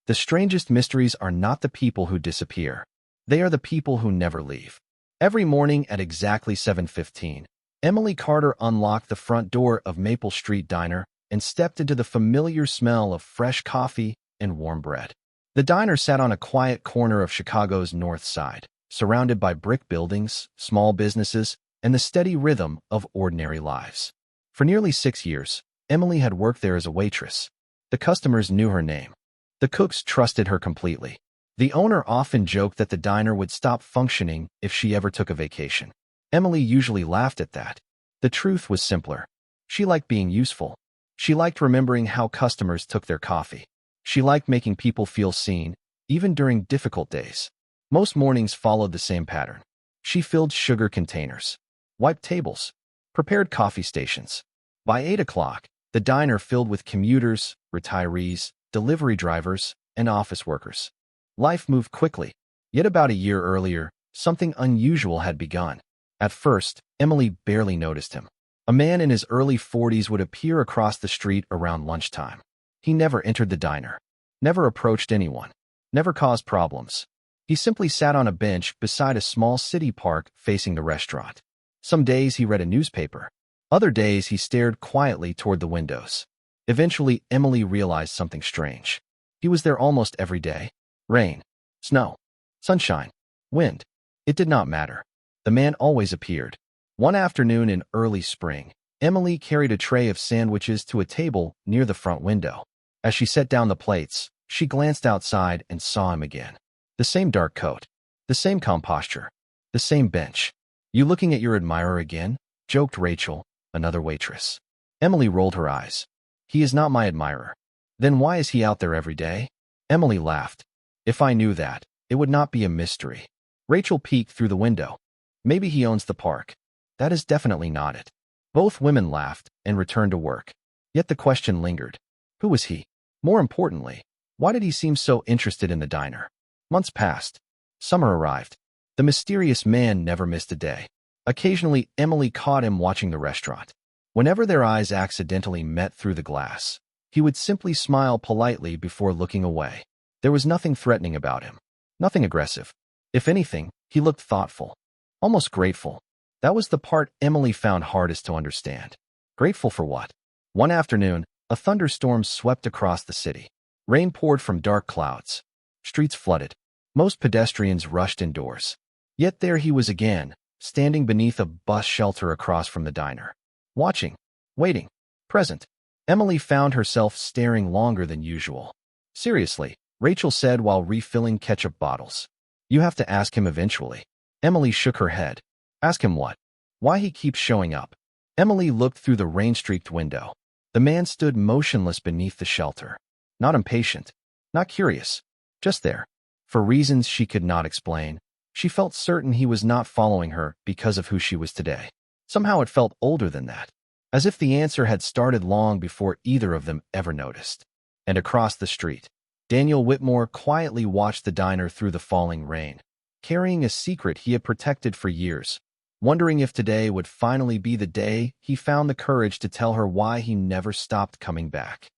The strangest mysteries are not the people who disappear. They are the people who never leave. Every morning at exactly 7:15, Emily Carter unlocked the front door of Maple Street Diner and stepped into the familiar smell of fresh coffee and warm bread. The diner sat on a quiet corner of Chicago's North Side, surrounded by brick buildings, small businesses, and the steady rhythm of ordinary lives. For nearly 6 years, Emily had worked there as a waitress. The customers knew her name. The cooks trusted her completely. The owner often joked that the diner would stop functioning if she ever took a vacation. Emily usually laughed at that. The truth was simpler. She liked being useful. She liked remembering how customers took their coffee. She liked making people feel seen, even during difficult days. Most mornings followed the same pattern. She filled sugar containers, wiped tables, prepared coffee stations. By 8 o'clock, the diner filled with commuters, retirees, delivery drivers, and office workers. Life moved quickly, yet about a year earlier, something unusual had begun. At first, Emily barely noticed him. A man in his early 40s would appear across the street around lunchtime. He never entered the diner, never approached anyone, never caused problems. He simply sat on a bench beside a small city park facing the restaurant. Some days he read a newspaper. Other days he stared quietly toward the windows. Eventually, Emily realized something strange. He was there almost every day. Rain, snow, sunshine, wind. It did not matter. The man always appeared. One afternoon in early spring, Emily carried a tray of sandwiches to a table near the front window. As she set down the plates, she glanced outside and saw him again. The same dark coat, the same calm posture, the same bench. "You looking at your admirer again?" joked Rachel, another waitress. Emily rolled her eyes. "He is not my admirer." "Then why is he out there every day?" Emily laughed. "If I knew that, it would not be a mystery." Rachel peeked through the window. "Maybe he owns the park." "That is definitely not it." Both women laughed and returned to work. Yet the question lingered. Who was he? More importantly, why did he seem so interested in the diner? Months passed. Summer arrived. The mysterious man never missed a day. Occasionally, Emily caught him watching the restaurant. Whenever their eyes accidentally met through the glass, he would simply smile politely before looking away. There was nothing threatening about him, nothing aggressive. If anything, he looked thoughtful, almost grateful. That was the part Emily found hardest to understand. Grateful for what? One afternoon, a thunderstorm swept across the city. Rain poured from dark clouds. Streets flooded. Most pedestrians rushed indoors. Yet there he was again, standing beneath a bus shelter across from the diner. Watching, waiting, present. Emily found herself staring longer than usual. "Seriously," Rachel said while refilling ketchup bottles. "You have to ask him eventually." Emily shook her head. "Ask him what?" "Why he keeps showing up." Emily looked through the rain-streaked window. The man stood motionless beneath the shelter. Not impatient, not curious, just there. For reasons she could not explain, she felt certain he was not following her because of who she was today. Somehow it felt older than that, as if the answer had started long before either of them ever noticed. And across the street, Daniel Whitmore quietly watched the diner through the falling rain, carrying a secret he had protected for years, wondering if today would finally be the day he found the courage to tell her why he never stopped coming back.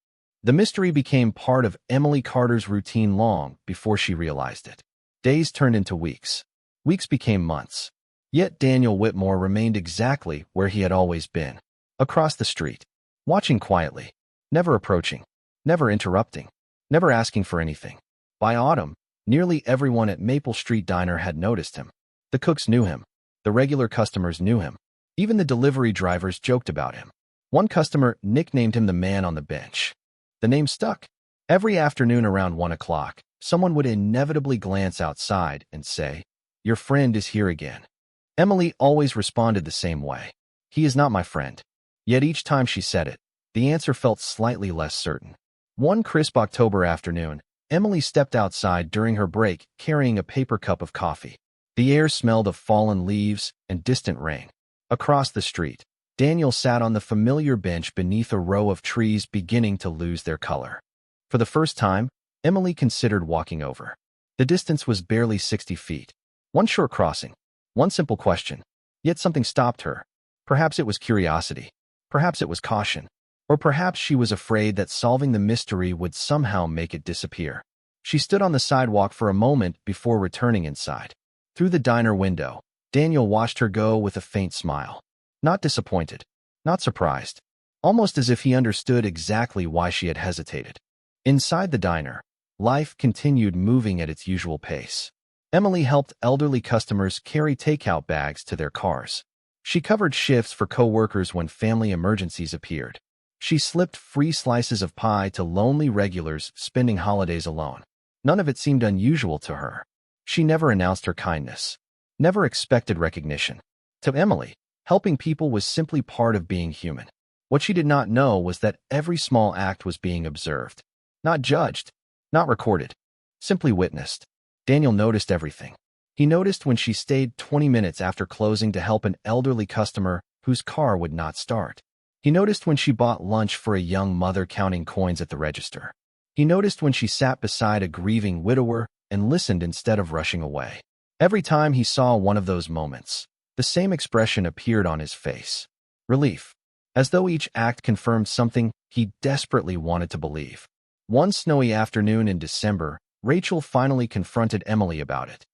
The mystery became part of Emily Carter's routine long before she realized it. Days turned into weeks. Weeks became months. Yet Daniel Whitmore remained exactly where he had always been, across the street, watching quietly, never approaching, never interrupting, never asking for anything. By autumn, nearly everyone at Maple Street Diner had noticed him. The cooks knew him. The regular customers knew him. Even the delivery drivers joked about him. One customer nicknamed him the man on the bench. The name stuck. Every afternoon around 1 o'clock, someone would inevitably glance outside and say, "Your friend is here again." Emily always responded the same way. "He is not my friend." Yet each time she said it, the answer felt slightly less certain. One crisp October afternoon, Emily stepped outside during her break carrying a paper cup of coffee. The air smelled of fallen leaves and distant rain. Across the street, Daniel sat on the familiar bench beneath a row of trees beginning to lose their color. For the first time, Emily considered walking over. The distance was barely 60 feet. One short crossing. One simple question. Yet something stopped her. Perhaps it was curiosity. Perhaps it was caution. Or perhaps she was afraid that solving the mystery would somehow make it disappear. She stood on the sidewalk for a moment before returning inside. Through the diner window, Daniel watched her go with a faint smile. Not disappointed, not surprised, almost as if he understood exactly why she had hesitated. Inside the diner, life continued moving at its usual pace. Emily helped elderly customers carry takeout bags to their cars. She covered shifts for co-workers when family emergencies appeared. She slipped free slices of pie to lonely regulars spending holidays alone. None of it seemed unusual to her. She never announced her kindness, never expected recognition. To Emily, helping people was simply part of being human. What she did not know was that every small act was being observed. Not judged, not recorded, simply witnessed. Daniel noticed everything. He noticed when she stayed 20 minutes after closing to help an elderly customer whose car would not start. He noticed when she bought lunch for a young mother counting coins at the register. He noticed when she sat beside a grieving widower and listened instead of rushing away. Every time he saw one of those moments, the same expression appeared on his face. Relief. As though each act confirmed something he desperately wanted to believe. One snowy afternoon in December, Rachel finally confronted Emily about it.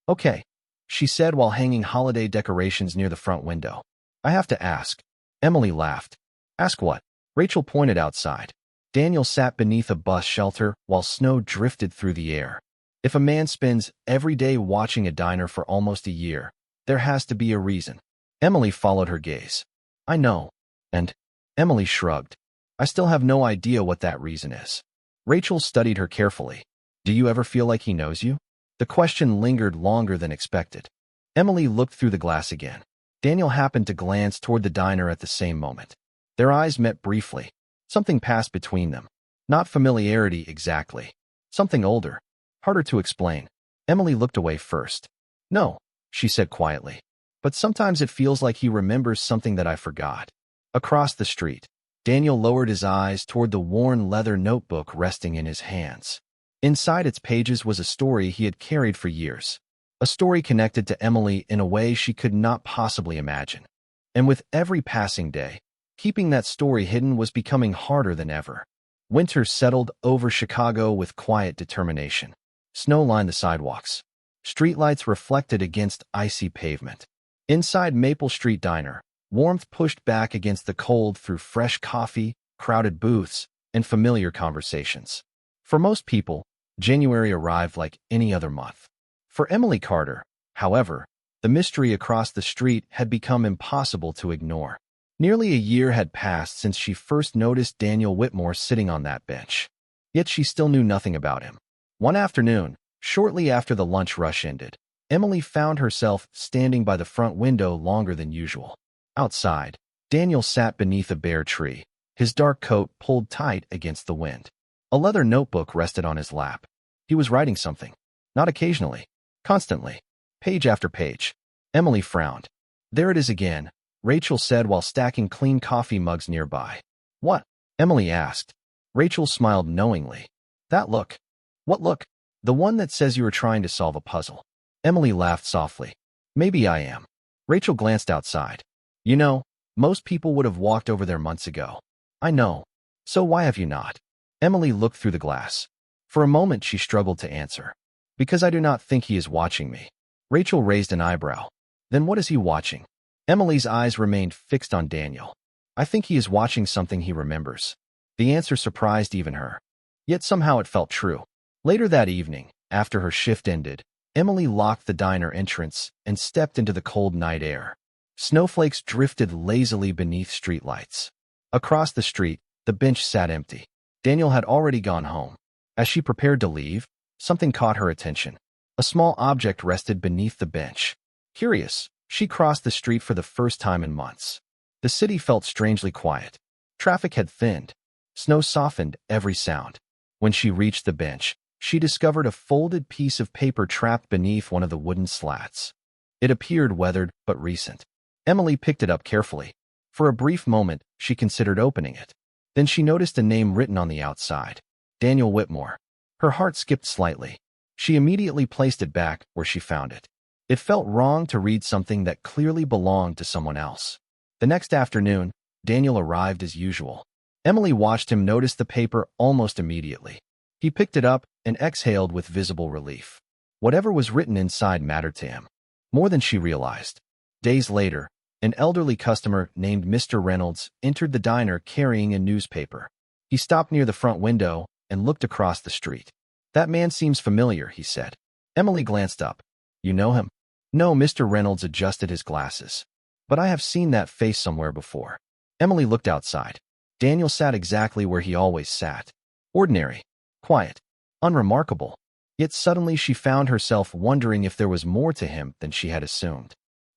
"Okay," she said while hanging holiday decorations near the front window. "I have to ask." Emily laughed. "Ask what?" Rachel pointed outside. Daniel sat beneath a bus shelter while snow drifted through the air. If a man spends every day watching a diner for almost a year, there has to be a reason. Emily followed her gaze. "I know." And Emily shrugged. "I still have no idea what that reason is." Rachel studied her carefully. "Do you ever feel like he knows you?" The question lingered longer than expected. Emily looked through the glass again. Daniel happened to glance toward the diner at the same moment. Their eyes met briefly. Something passed between them. Not familiarity exactly. Something older. Harder to explain. Emily looked away first. "No," she said quietly. "But sometimes it feels like he remembers something that I forgot." Across the street, Daniel lowered his eyes toward the worn leather notebook resting in his hands. Inside its pages was a story he had carried for years. A story connected to Emily in a way she could not possibly imagine. And with every passing day, keeping that story hidden was becoming harder than ever. Winter settled over Chicago with quiet determination. Snow lined the sidewalks. Streetlights reflected against icy pavement. Inside Maple Street Diner, warmth pushed back against the cold through fresh coffee, crowded booths, and familiar conversations. For most people, January arrived like any other month. For Emily Carter, however, the mystery across the street had become impossible to ignore. Nearly a year had passed since she first noticed Daniel Whitmore sitting on that bench. Yet she still knew nothing about him. One afternoon, shortly after the lunch rush ended, Emily found herself standing by the front window longer than usual. Outside, Daniel sat beneath a bare tree, his dark coat pulled tight against the wind. A leather notebook rested on his lap. He was writing something. Not occasionally. Constantly. Page after page. Emily frowned. "There it is again," Rachel said while stacking clean coffee mugs nearby. "What?" Emily asked. Rachel smiled knowingly. "That look." "What look?" "The one that says you are trying to solve a puzzle." Emily laughed softly. "Maybe I am." Rachel glanced outside. "You know, most people would have walked over there months ago." "I know. So why have you not?" Emily looked through the glass. For a moment she struggled to answer. "Because I do not think he is watching me." Rachel raised an eyebrow. "Then what is he watching?" Emily's eyes remained fixed on Daniel. "I think he is watching something he remembers." The answer surprised even her. Yet somehow it felt true. Later that evening, after her shift ended, Emily locked the diner entrance and stepped into the cold night air. Snowflakes drifted lazily beneath streetlights. Across the street, the bench sat empty. Daniel had already gone home. As she prepared to leave, something caught her attention. A small object rested beneath the bench. Curious, she crossed the street for the first time in months. The city felt strangely quiet. Traffic had thinned. Snow softened every sound. When she reached the bench, she discovered a folded piece of paper trapped beneath one of the wooden slats. It appeared weathered but recent. Emily picked it up carefully. For a brief moment, she considered opening it. Then she noticed a name written on the outside. Daniel Whitmore. Her heart skipped slightly. She immediately placed it back where she found it. It felt wrong to read something that clearly belonged to someone else. The next afternoon, Daniel arrived as usual. Emily watched him notice the paper almost immediately. He picked it up and exhaled with visible relief. Whatever was written inside mattered to him, more than she realized. Days later, an elderly customer named Mr. Reynolds entered the diner carrying a newspaper. He stopped near the front window and looked across the street. "That man seems familiar," he said. Emily glanced up. "You know him?" "No," Mr. Reynolds adjusted his glasses. "But I have seen that face somewhere before." Emily looked outside. Daniel sat exactly where he always sat. Ordinary, quiet, unremarkable. Yet suddenly she found herself wondering if there was more to him than she had assumed.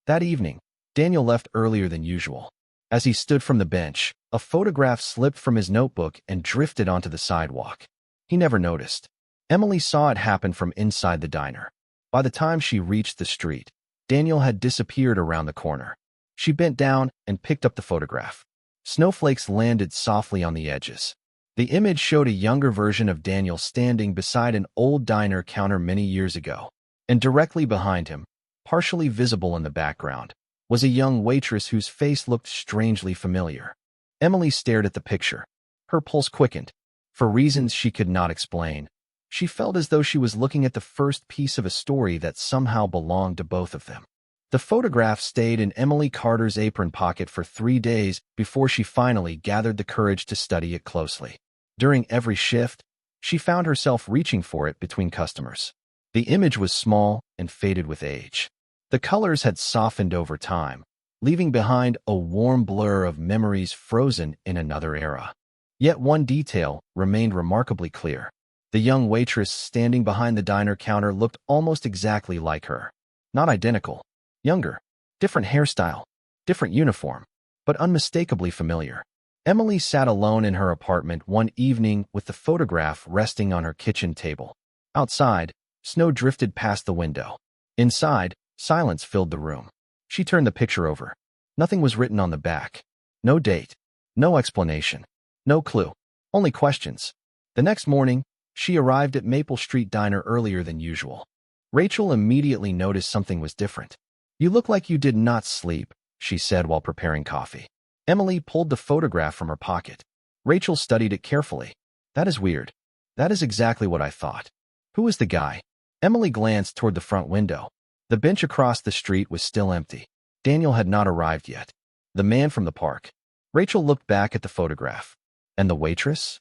That evening, Daniel left earlier than usual. As he stood from the bench, a photograph slipped from his notebook and drifted onto the sidewalk. He never noticed. Emily saw it happen from inside the diner. By the time she reached the street, Daniel had disappeared around the corner. She bent down and picked up the photograph. Snowflakes landed softly on the edges. The image showed a younger version of Daniel standing beside an old diner counter many years ago. And directly behind him, partially visible in the background, was a young waitress whose face looked strangely familiar. Emily stared at the picture. Her pulse quickened. For reasons she could not explain, she felt as though she was looking at the first piece of a story that somehow belonged to both of them. The photograph stayed in Emily Carter's apron pocket for 3 days before she finally gathered the courage to study it closely. During every shift, she found herself reaching for it between customers. The image was small and faded with age. The colors had softened over time, leaving behind a warm blur of memories frozen in another era. Yet one detail remained remarkably clear. The young waitress standing behind the diner counter looked almost exactly like her. Not identical. Younger, different hairstyle, different uniform, but unmistakably familiar. Emily sat alone in her apartment one evening with the photograph resting on her kitchen table. Outside, snow drifted past the window. Inside, silence filled the room. She turned the picture over. Nothing was written on the back. No date, no explanation, no clue, only questions. The next morning, she arrived at Maple Street Diner earlier than usual. Rachel immediately noticed something was different. "You look like you did not sleep," she said while preparing coffee. Emily pulled the photograph from her pocket. Rachel studied it carefully. "That is weird. That is exactly what I thought. Who is the guy?" Emily glanced toward the front window. The bench across the street was still empty. Daniel had not arrived yet. The man from the park. Rachel looked back at the photograph. "And the waitress?"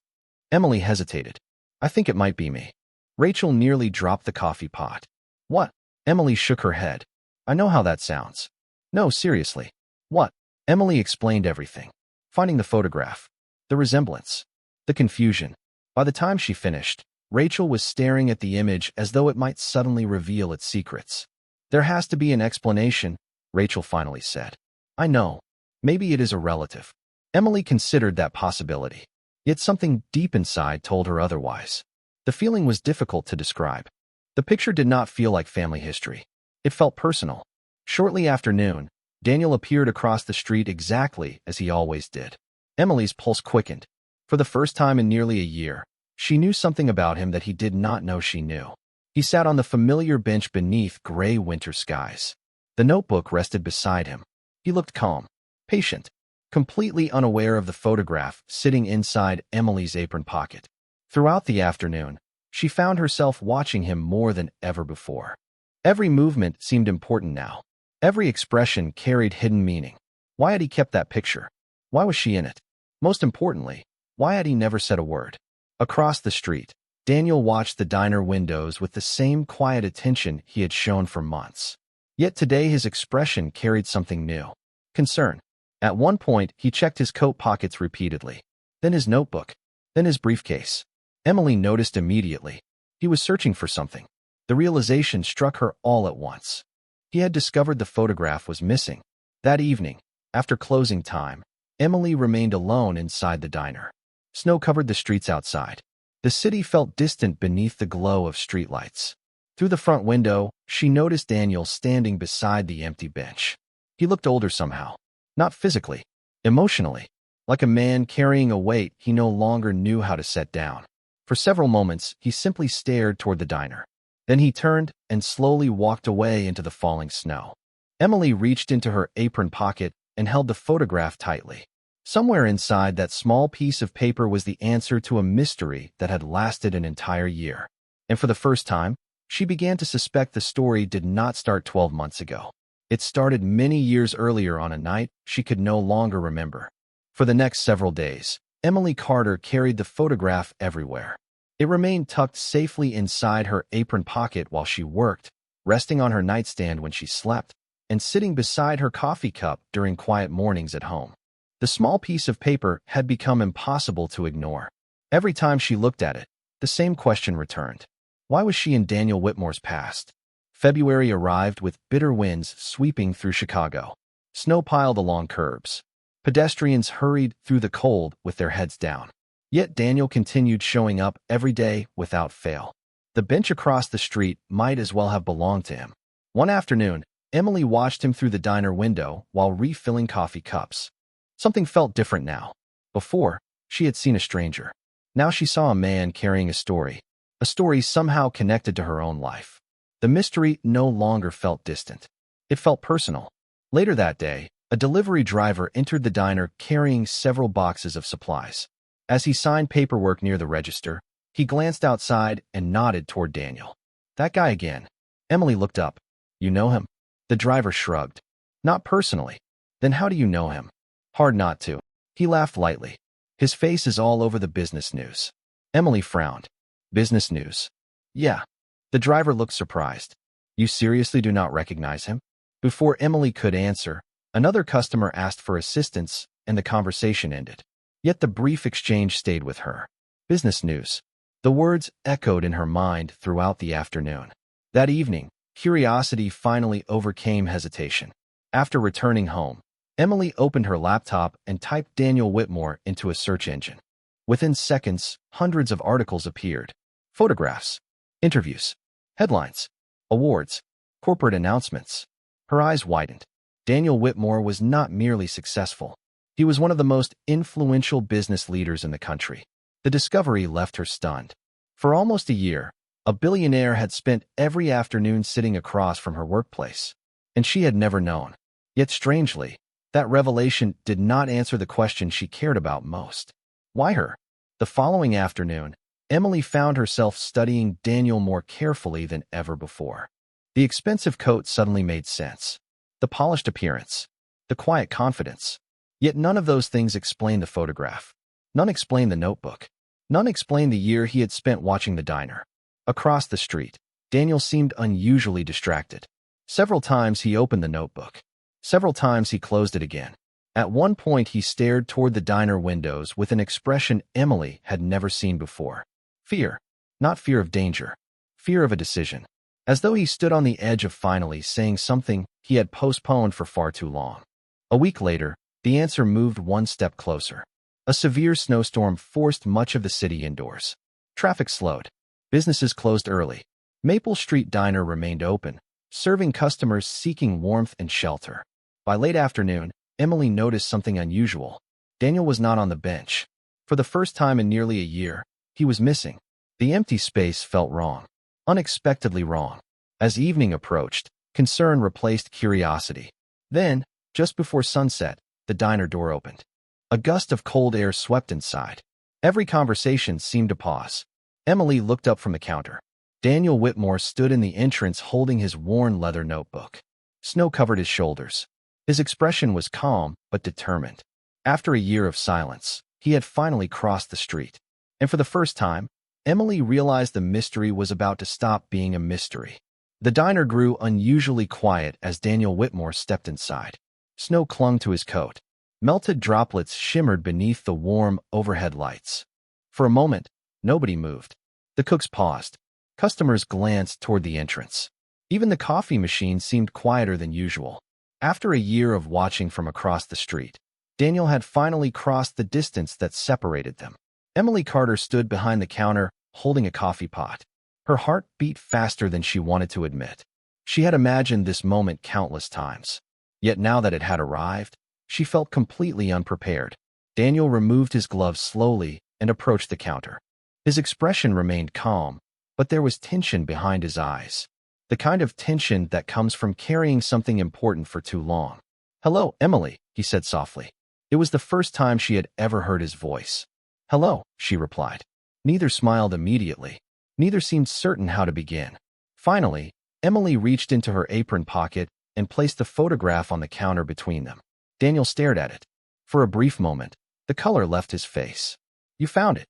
Emily hesitated. "I think it might be me." Rachel nearly dropped the coffee pot. "What?" Emily shook her head. "I know how that sounds." "No, seriously." "What?" Emily explained everything. Finding the photograph. The resemblance. The confusion. By the time she finished, Rachel was staring at the image as though it might suddenly reveal its secrets. "There has to be an explanation," Rachel finally said. "I know. Maybe it is a relative." Emily considered that possibility. Yet something deep inside told her otherwise. The feeling was difficult to describe. The picture did not feel like family history. It felt personal. Shortly after noon, Daniel appeared across the street exactly as he always did. Emily's pulse quickened. For the first time in nearly a year, she knew something about him that he did not know she knew. He sat on the familiar bench beneath gray winter skies. The notebook rested beside him. He looked calm, patient, completely unaware of the photograph sitting inside Emily's apron pocket. Throughout the afternoon, she found herself watching him more than ever before. Every movement seemed important now. Every expression carried hidden meaning. Why had he kept that picture? Why was she in it? Most importantly, why had he never said a word? Across the street, Daniel watched the diner windows with the same quiet attention he had shown for months. Yet today his expression carried something new. Concern. At one point, he checked his coat pockets repeatedly. Then his notebook. Then his briefcase. Emily noticed immediately. He was searching for something. The realization struck her all at once. He had discovered the photograph was missing. That evening, after closing time, Emily remained alone inside the diner. Snow covered the streets outside. The city felt distant beneath the glow of streetlights. Through the front window, she noticed Daniel standing beside the empty bench. He looked older somehow. Not physically, emotionally, like a man carrying a weight he no longer knew how to set down. For several moments, he simply stared toward the diner. Then he turned and slowly walked away into the falling snow. Emily reached into her apron pocket and held the photograph tightly. Somewhere inside that small piece of paper was the answer to a mystery that had lasted an entire year. And for the first time, she began to suspect the story did not start 12 months ago. It started many years earlier on a night she could no longer remember. For the next several days, Emily Carter carried the photograph everywhere. It remained tucked safely inside her apron pocket while she worked, resting on her nightstand when she slept, and sitting beside her coffee cup during quiet mornings at home. The small piece of paper had become impossible to ignore. Every time she looked at it, the same question returned. Why was she in Daniel Whitmore's past? February arrived with bitter winds sweeping through Chicago. Snow piled along curbs. Pedestrians hurried through the cold with their heads down. Yet Daniel continued showing up every day without fail. The bench across the street might as well have belonged to him. One afternoon, Emily watched him through the diner window while refilling coffee cups. Something felt different now. Before, she had seen a stranger. Now she saw a man carrying a story somehow connected to her own life. The mystery no longer felt distant. It felt personal. Later that day, a delivery driver entered the diner carrying several boxes of supplies. As he signed paperwork near the register, he glanced outside and nodded toward Daniel. That guy again. Emily looked up. You know him? The driver shrugged. Not personally. Then how do you know him? Hard not to. He laughed lightly. His face is all over the business news. Emily frowned. Business news? Yeah. The driver looked surprised. You seriously do not recognize him? Before Emily could answer, another customer asked for assistance and the conversation ended. Yet the brief exchange stayed with her. Business news. The words echoed in her mind throughout the afternoon. That evening, curiosity finally overcame hesitation. After returning home, Emily opened her laptop and typed Daniel Whitmore into a search engine. Within seconds, hundreds of articles appeared. Photographs, interviews, headlines, awards, corporate announcements. Her eyes widened. Daniel Whitmore was not merely successful. He was one of the most influential business leaders in the country. The discovery left her stunned. For almost a year, a billionaire had spent every afternoon sitting across from her workplace, and she had never known. Yet strangely, that revelation did not answer the question she cared about most. Why her? The following afternoon, Emily found herself studying Daniel more carefully than ever before. The expensive coat suddenly made sense. The polished appearance, the quiet confidence. Yet none of those things explained the photograph. None explained the notebook. None explained the year he had spent watching the diner. Across the street, Daniel seemed unusually distracted. Several times he opened the notebook. Several times he closed it again. At one point he stared toward the diner windows with an expression Emily had never seen before. Fear. Not fear of danger. Fear of a decision. As though he stood on the edge of finally saying something he had postponed for far too long. A week later, the answer moved one step closer. A severe snowstorm forced much of the city indoors. Traffic slowed. Businesses closed early. Maple Street Diner remained open, serving customers seeking warmth and shelter. By late afternoon, Emily noticed something unusual. Daniel was not on the bench. For the first time in nearly a year, he was missing. The empty space felt wrong. Unexpectedly wrong. As evening approached, concern replaced curiosity. Then, just before sunset, the diner door opened. A gust of cold air swept inside. Every conversation seemed to pause. Emily looked up from the counter. Daniel Whitmore stood in the entrance holding his worn leather notebook. Snow covered his shoulders. His expression was calm but determined. After a year of silence, he had finally crossed the street. And for the first time, Emily realized the mystery was about to stop being a mystery. The diner grew unusually quiet as Daniel Whitmore stepped inside. Snow clung to his coat. Melted droplets shimmered beneath the warm overhead lights. For a moment, nobody moved. The cooks paused. Customers glanced toward the entrance. Even the coffee machine seemed quieter than usual. After a year of watching from across the street, Daniel had finally crossed the distance that separated them. Emily Carter stood behind the counter, holding a coffee pot. Her heart beat faster than she wanted to admit. She had imagined this moment countless times. Yet now that it had arrived, she felt completely unprepared. Daniel removed his gloves slowly and approached the counter. His expression remained calm, but there was tension behind his eyes. The kind of tension that comes from carrying something important for too long. "Hello, Emily," he said softly. It was the first time she had ever heard his voice. "Hello," she replied. Neither smiled immediately. Neither seemed certain how to begin. Finally, Emily reached into her apron pocket and placed the photograph on the counter between them. Daniel stared at it. For a brief moment, the color left his face. "You found it?"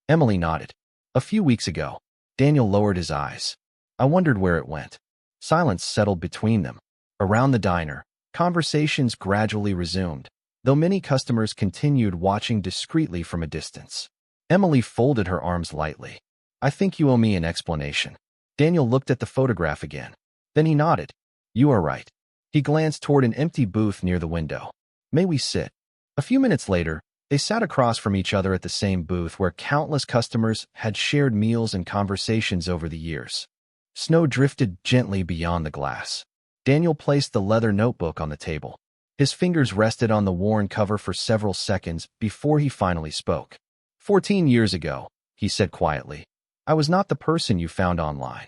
Emily nodded. "A few weeks ago." Daniel lowered his eyes. "I wondered where it went." Silence settled between them. Around the diner, conversations gradually resumed, though many customers continued watching discreetly from a distance. Emily folded her arms lightly. "I think you owe me an explanation." Daniel looked at the photograph again. Then he nodded. "You are right." He glanced toward an empty booth near the window. "May we sit?" A few minutes later, they sat across from each other at the same booth where countless customers had shared meals and conversations over the years. Snow drifted gently beyond the glass. Daniel placed the leather notebook on the table. His fingers rested on the worn cover for several seconds before he finally spoke. 14 years ago, he said quietly, "I was not the person you found online."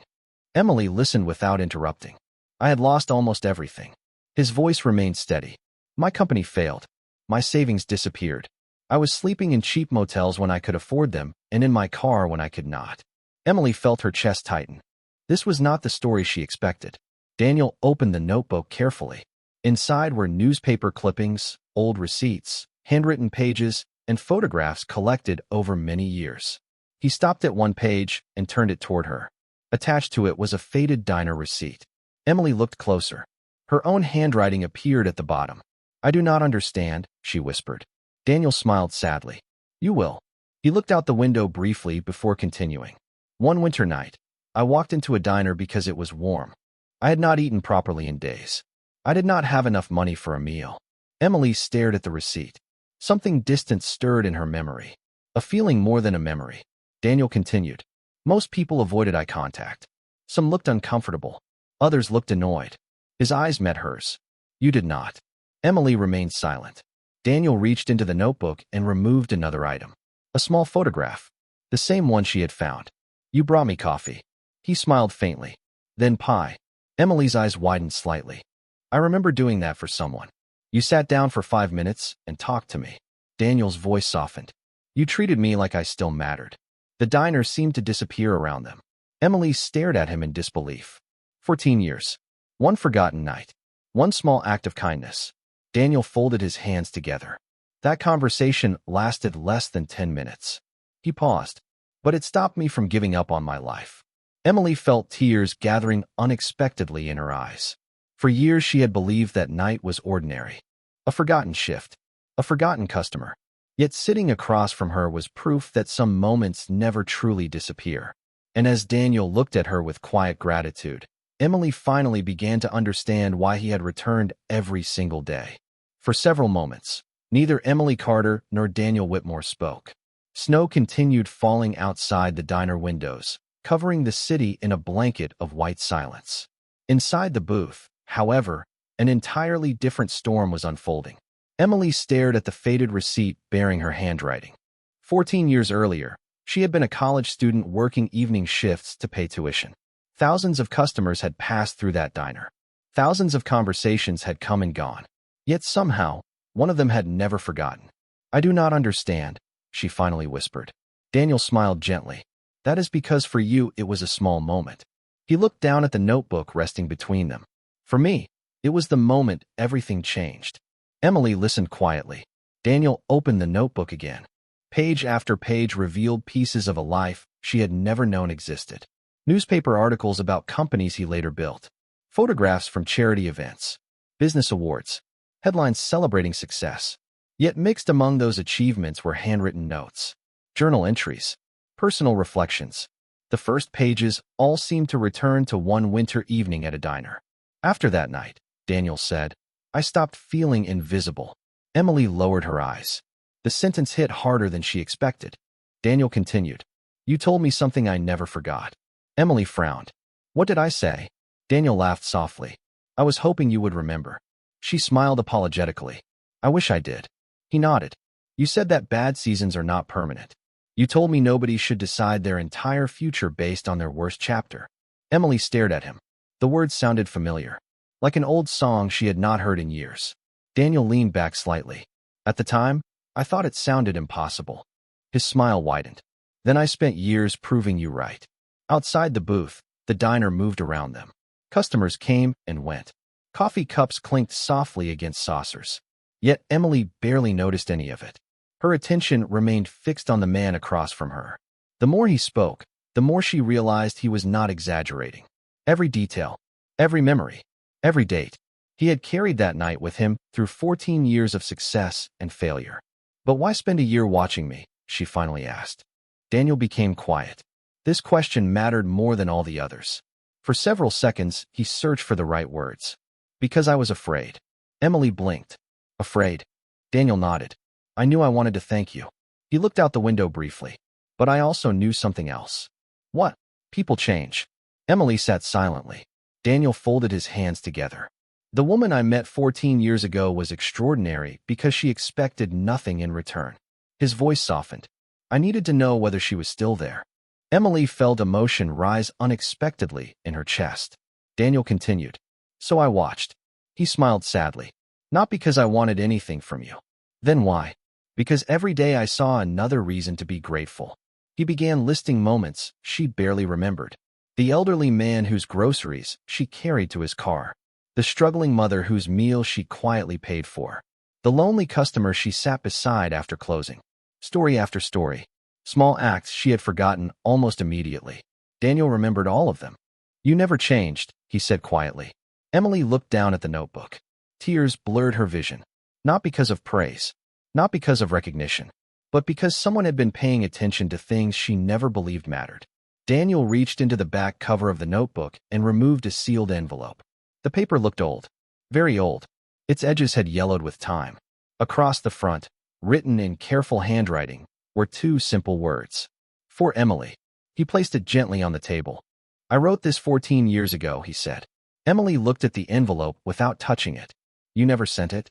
Emily listened without interrupting. "I had lost almost everything." His voice remained steady. "My company failed. My savings disappeared. I was sleeping in cheap motels when I could afford them and in my car when I could not." Emily felt her chest tighten. This was not the story she expected. Daniel opened the notebook carefully. Inside were newspaper clippings, old receipts, handwritten pages, and photographs collected over many years. He stopped at one page and turned it toward her. Attached to it was a faded diner receipt. Emily looked closer. Her own handwriting appeared at the bottom. "I do not understand," she whispered. Daniel smiled sadly. "You will." He looked out the window briefly before continuing. "One winter night, I walked into a diner because it was warm. I had not eaten properly in days. I did not have enough money for a meal." Emily stared at the receipt. Something distant stirred in her memory. A feeling more than a memory. Daniel continued. "Most people avoided eye contact. Some looked uncomfortable. Others looked annoyed." His eyes met hers. "You did not." Emily remained silent. Daniel reached into the notebook and removed another item. A small photograph. The same one she had found. "You brought me coffee." He smiled faintly. "Then pie." Emily's eyes widened slightly. "I remember doing that for someone. You sat down for 5 minutes and talked to me." Daniel's voice softened. "You treated me like I still mattered." The diner seemed to disappear around them. Emily stared at him in disbelief. 14 years. One forgotten night. One small act of kindness. Daniel folded his hands together. That conversation lasted less than 10 minutes. He paused. "But it stopped me from giving up on my life." Emily felt tears gathering unexpectedly in her eyes. For years she had believed that night was ordinary. A forgotten shift. A forgotten customer. Yet sitting across from her was proof that some moments never truly disappear. And as Daniel looked at her with quiet gratitude, Emily finally began to understand why he had returned every single day. For several moments, neither Emily Carter nor Daniel Whitmore spoke. Snow continued falling outside the diner windows, covering the city in a blanket of white silence. Inside the booth, however, an entirely different storm was unfolding. Emily stared at the faded receipt bearing her handwriting. 14 years earlier, she had been a college student working evening shifts to pay tuition. Thousands of customers had passed through that diner. Thousands of conversations had come and gone. Yet somehow, one of them had never forgotten. "I do not understand," she finally whispered. Daniel smiled gently. "That is because for you it was a small moment." He looked down at the notebook resting between them. "For me, it was the moment everything changed." Emily listened quietly. Daniel opened the notebook again. Page after page revealed pieces of a life she had never known existed. Newspaper articles about companies he later built. Photographs from charity events. Business awards. Headlines celebrating success. Yet mixed among those achievements were handwritten notes. Journal entries. Personal reflections. The first pages all seemed to return to one winter evening at a diner. "After that night," Daniel said, "I stopped feeling invisible." Emily lowered her eyes. The sentence hit harder than she expected. Daniel continued. "You told me something I never forgot." Emily frowned. "What did I say?" Daniel laughed softly. "I was hoping you would remember." She smiled apologetically. "I wish I did." He nodded. "You said that bad seasons are not permanent. You told me nobody should decide their entire future based on their worst chapter." Emily stared at him. The words sounded familiar, like an old song she had not heard in years. Daniel leaned back slightly. At the time, I thought it sounded impossible. His smile widened. Then I spent years proving you right. Outside the booth, the diner moved around them. Customers came and went. Coffee cups clinked softly against saucers. Yet Emily barely noticed any of it. Her attention remained fixed on the man across from her. The more he spoke, the more she realized he was not exaggerating. Every detail, every memory, every date. He had carried that night with him through 14 years of success and failure. But why spend a year watching me? She finally asked. Daniel became quiet. This question mattered more than all the others. For several seconds, he searched for the right words. Because I was afraid. Emily blinked. Afraid? Daniel nodded. I knew I wanted to thank you. He looked out the window briefly. But I also knew something else. What? People change. Emily sat silently. Daniel folded his hands together. The woman I met 14 years ago was extraordinary because she expected nothing in return. His voice softened. I needed to know whether she was still there. Emily felt emotion rise unexpectedly in her chest. Daniel continued. So I watched. He smiled sadly. Not because I wanted anything from you. Then why? Because every day I saw another reason to be grateful. He began listing moments she barely remembered. The elderly man whose groceries she carried to his car. The struggling mother whose meal she quietly paid for. The lonely customer she sat beside after closing. Story after story. Small acts she had forgotten almost immediately. Daniel remembered all of them. You never changed, he said quietly. Emily looked down at the notebook. Tears blurred her vision. Not because of praise. Not because of recognition. But because someone had been paying attention to things she never believed mattered. Daniel reached into the back cover of the notebook and removed a sealed envelope. The paper looked old. Very old. Its edges had yellowed with time. Across the front, written in careful handwriting, were two simple words. For Emily. He placed it gently on the table. I wrote this 14 years ago, he said. Emily looked at the envelope without touching it. You never sent it?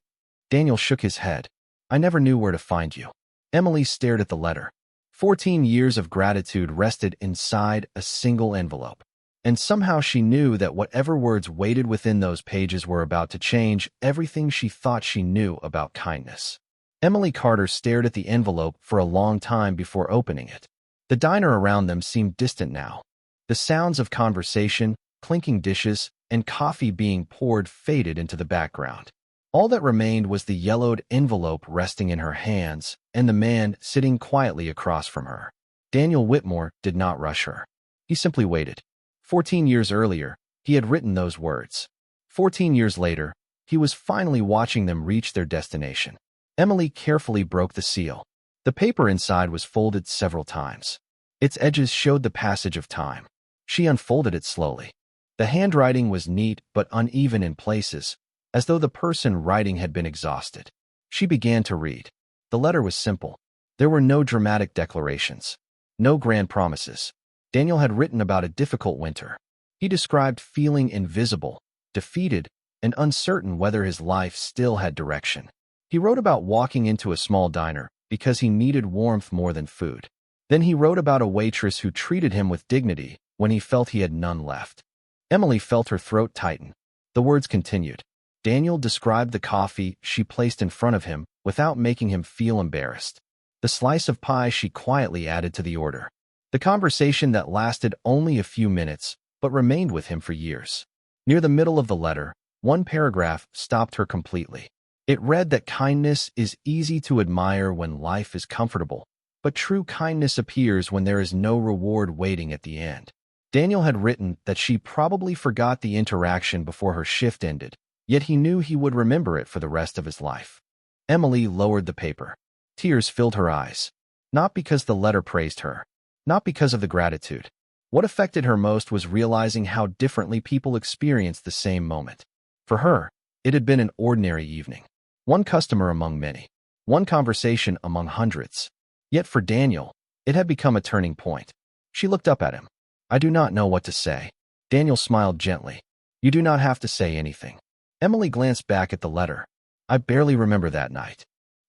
Daniel shook his head. I never knew where to find you. Emily stared at the letter. 14 years of gratitude rested inside a single envelope. And somehow she knew that whatever words waited within those pages were about to change everything she thought she knew about kindness. Emily Carter stared at the envelope for a long time before opening it. The diner around them seemed distant now. The sounds of conversation, clinking dishes, and coffee being poured faded into the background. All that remained was the yellowed envelope resting in her hands and the man sitting quietly across from her. Daniel Whitmore did not rush her. He simply waited. 14 years earlier, he had written those words. 14 years later, he was finally watching them reach their destination. Emily carefully broke the seal. The paper inside was folded several times. Its edges showed the passage of time. She unfolded it slowly. The handwriting was neat but uneven in places, as though the person writing had been exhausted. She began to read. The letter was simple. There were no dramatic declarations. No grand promises. Daniel had written about a difficult winter. He described feeling invisible, defeated, and uncertain whether his life still had direction. He wrote about walking into a small diner because he needed warmth more than food. Then he wrote about a waitress who treated him with dignity when he felt he had none left. Emily felt her throat tighten. The words continued. Daniel described the coffee she placed in front of him without making him feel embarrassed. The slice of pie she quietly added to the order. The conversation that lasted only a few minutes, but remained with him for years. Near the middle of the letter, one paragraph stopped her completely. It read that kindness is easy to admire when life is comfortable, but true kindness appears when there is no reward waiting at the end. Daniel had written that she probably forgot the interaction before her shift ended, yet he knew he would remember it for the rest of his life. Emily lowered the paper. Tears filled her eyes. Not because the letter praised her. Not because of the gratitude. What affected her most was realizing how differently people experienced the same moment. For her, it had been an ordinary evening. One customer among many. One conversation among hundreds. Yet for Daniel, it had become a turning point. She looked up at him. I do not know what to say. Daniel smiled gently. You do not have to say anything. Emily glanced back at the letter. I barely remember that night.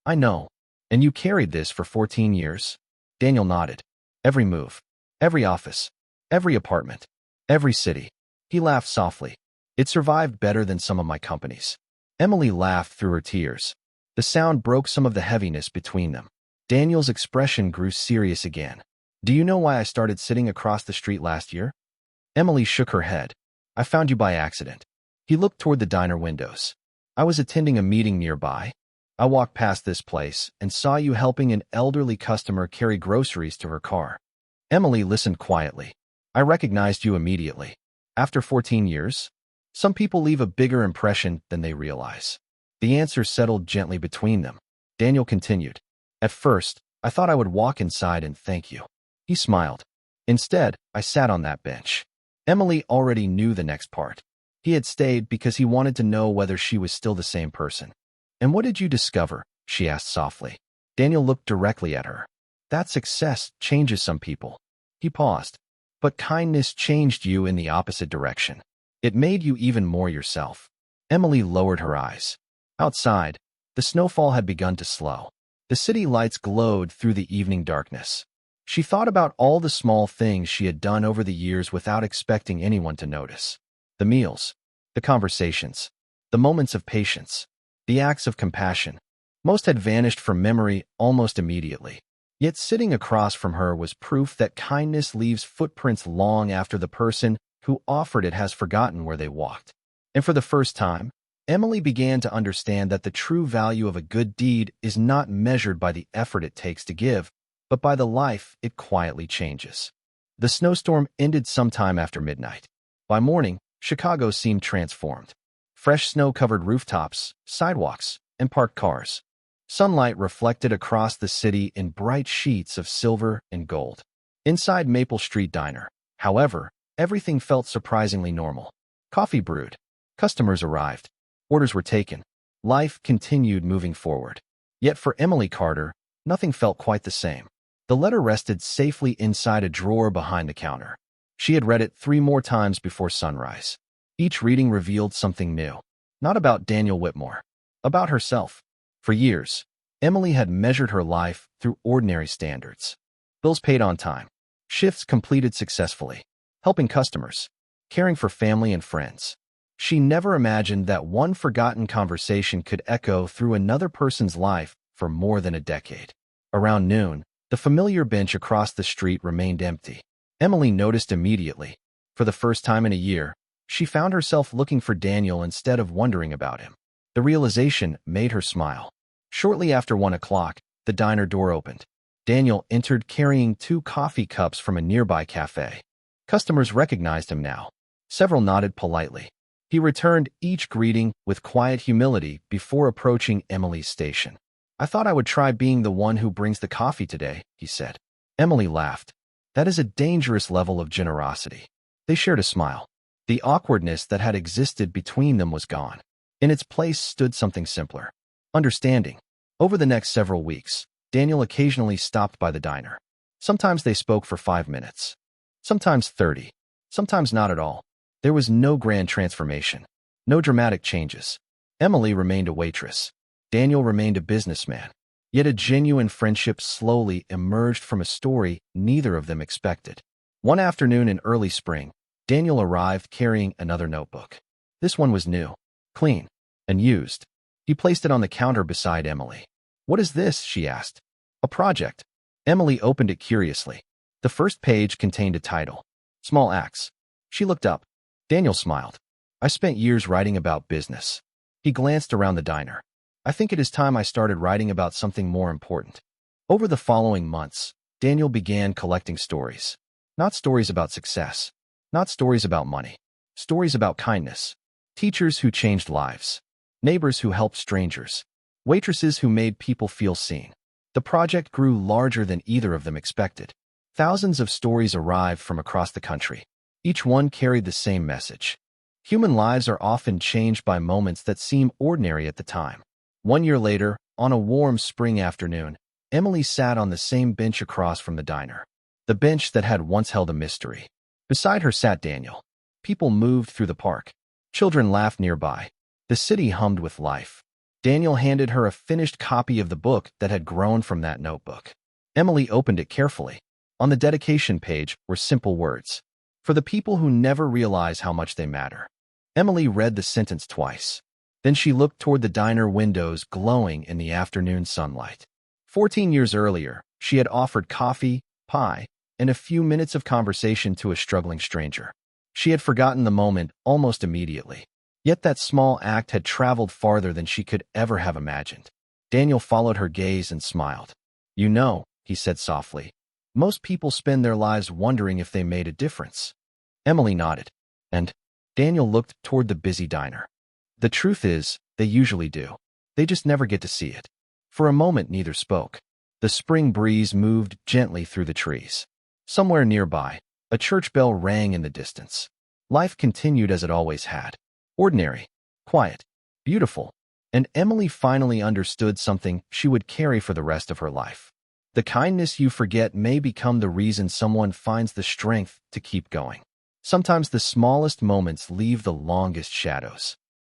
I know. And you carried this for 14 years? Daniel nodded. Every move. Every office. Every apartment. Every city. He laughed softly. It survived better than some of my companies. Emily laughed through her tears. The sound broke some of the heaviness between them. Daniel's expression grew serious again. Do you know why I started sitting across the street last year? Emily shook her head. I found you by accident. He looked toward the diner windows. I was attending a meeting nearby. I walked past this place and saw you helping an elderly customer carry groceries to her car. Emily listened quietly. I recognized you immediately. After 14 years? Some people leave a bigger impression than they realize. The answer settled gently between them. Daniel continued. At first, I thought I would walk inside and thank you. He smiled. Instead, I sat on that bench. Emily already knew the next part. He had stayed because he wanted to know whether she was still the same person. And what did you discover? She asked softly. Daniel looked directly at her. That success changes some people. He paused. But kindness changed you in the opposite direction. It made you even more yourself. Emily lowered her eyes. Outside, the snowfall had begun to slow. The city lights glowed through the evening darkness. She thought about all the small things she had done over the years without expecting anyone to notice. The meals, the conversations, the moments of patience, the acts of compassion. Most had vanished from memory almost immediately. Yet sitting across from her was proof that kindness leaves footprints long after the person who offered it has forgotten where they walked. And for the first time, Emily began to understand that the true value of a good deed is not measured by the effort it takes to give, but by the life it quietly changes. The snowstorm ended sometime after midnight. By morning, Chicago seemed transformed. Fresh snow covered rooftops, sidewalks, and parked cars. Sunlight reflected across the city in bright sheets of silver and gold. Inside Maple Street Diner, however, everything felt surprisingly normal. Coffee brewed. Customers arrived. Orders were taken. Life continued moving forward. Yet for Emily Carter, nothing felt quite the same. The letter rested safely inside a drawer behind the counter. She had read it 3 more times before sunrise. Each reading revealed something new. Not about Daniel Whitmore. About herself. For years, Emily had measured her life through ordinary standards. Bills paid on time. Shifts completed successfully. Helping customers. Caring for family and friends. She never imagined that one forgotten conversation could echo through another person's life for more than a decade. Around noon, the familiar bench across the street remained empty. Emily noticed immediately. For the first time in a year, she found herself looking for Daniel instead of wondering about him. The realization made her smile. Shortly after 1 o'clock, the diner door opened. Daniel entered carrying 2 coffee cups from a nearby cafe. Customers recognized him now. Several nodded politely. He returned each greeting with quiet humility before approaching Emily's station. I thought I would try being the one who brings the coffee today, he said. Emily laughed. That is a dangerous level of generosity. They shared a smile. The awkwardness that had existed between them was gone. In its place stood something simpler. Understanding. Over the next several weeks, Daniel occasionally stopped by the diner. Sometimes they spoke for 5 minutes. Sometimes 30. Sometimes not at all. There was no grand transformation. No dramatic changes. Emily remained a waitress. Daniel remained a businessman. Yet a genuine friendship slowly emerged from a story neither of them expected. One afternoon in early spring, Daniel arrived carrying another notebook. This one was new, clean, and used. He placed it on the counter beside Emily. What is this? She asked. A project. Emily opened it curiously. The first page contained a title. Small Acts. She looked up. Daniel smiled. I spent years writing about business. He glanced around the diner. I think it is time I started writing about something more important. Over the following months, Daniel began collecting stories. Not stories about success. Not stories about money. Stories about kindness. Teachers who changed lives. Neighbors who helped strangers. Waitresses who made people feel seen. The project grew larger than either of them expected. Thousands of stories arrived from across the country. Each one carried the same message. Human lives are often changed by moments that seem ordinary at the time. 1 year later, on a warm spring afternoon, Emily sat on the same bench across from the diner. The bench that had once held a mystery. Beside her sat Daniel. People moved through the park. Children laughed nearby. The city hummed with life. Daniel handed her a finished copy of the book that had grown from that notebook. Emily opened it carefully. On the dedication page were simple words. For the people who never realize how much they matter. Emily read the sentence twice. Then she looked toward the diner windows glowing in the afternoon sunlight. 14 years earlier, she had offered coffee, pie, and a few minutes of conversation to a struggling stranger. She had forgotten the moment almost immediately. Yet that small act had traveled farther than she could ever have imagined. Daniel followed her gaze and smiled. "You know," he said softly, "most people spend their lives wondering if they made a difference." Emily nodded, and Daniel looked toward the busy diner. "The truth is, they usually do. They just never get to see it." For a moment neither spoke. The spring breeze moved gently through the trees. Somewhere nearby, a church bell rang in the distance. Life continued as it always had. Ordinary, quiet, beautiful, and Emily finally understood something she would carry for the rest of her life. The kindness you forget may become the reason someone finds the strength to keep going. Sometimes the smallest moments leave the longest shadows.